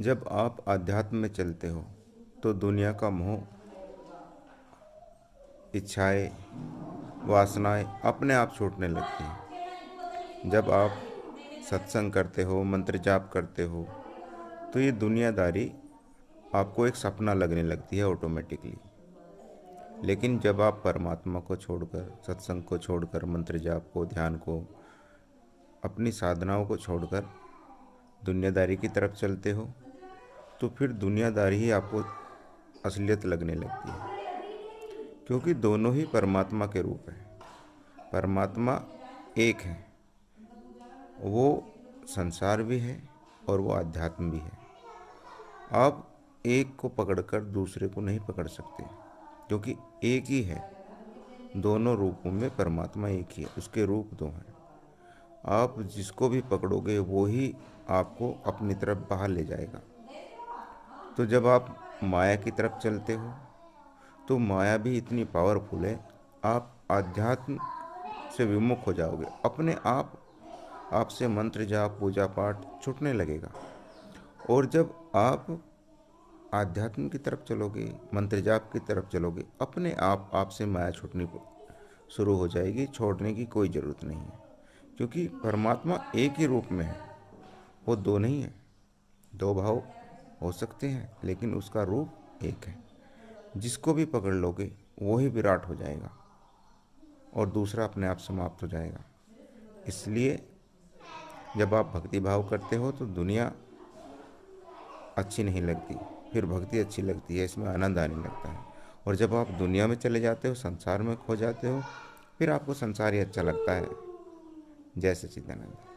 जब आप आध्यात्म में चलते हो तो दुनिया का मोह, इच्छाएं, वासनाएं अपने आप छूटने लगती हैं। जब आप सत्संग करते हो, मंत्र जाप करते हो, तो ये दुनियादारी आपको एक सपना लगने लगती है ऑटोमेटिकली। लेकिन जब आप परमात्मा को छोड़कर, सत्संग को छोड़कर, मंत्र जाप को, ध्यान को, अपनी साधनाओं को छोड़कर दुनियादारी की तरफ चलते हो, तो फिर दुनियादारी ही आपको असलियत लगने लगती है। क्योंकि दोनों ही परमात्मा के रूप हैं। परमात्मा एक है, वो संसार भी है और वो आध्यात्म भी है। आप एक को पकड़कर दूसरे को नहीं पकड़ सकते, क्योंकि एक ही है। दोनों रूपों में परमात्मा एक ही है, उसके रूप दो हैं। आप जिसको भी पकड़ोगे वो ही आपको अपनी तरफ बाहर ले जाएगा। तो जब आप माया की तरफ चलते हो तो माया भी इतनी पावरफुल है, आप आध्यात्म से विमुख हो जाओगे। अपने आप आपसे मंत्र जाप, पूजा पाठ छूटने लगेगा। और जब आप आध्यात्म की तरफ चलोगे, मंत्र जाप की तरफ चलोगे, अपने आप आपसे माया छूटनी शुरू हो जाएगी। छोड़ने की कोई ज़रूरत नहीं है, क्योंकि परमात्मा एक ही रूप में है, वो दो नहीं है। दो भाव हो सकते हैं, लेकिन उसका रूप एक है। जिसको भी पकड़ लोगे वो ही विराट हो जाएगा और दूसरा अपने आप समाप्त हो जाएगा। इसलिए जब आप भक्ति भाव करते हो तो दुनिया अच्छी नहीं लगती, फिर भक्ति अच्छी लगती है, इसमें आनंद आने लगता है। और जब आप दुनिया में चले जाते हो, संसार में खो जाते हो, फिर आपको संसार ही अच्छा लगता है। जय सच्चिदानंद।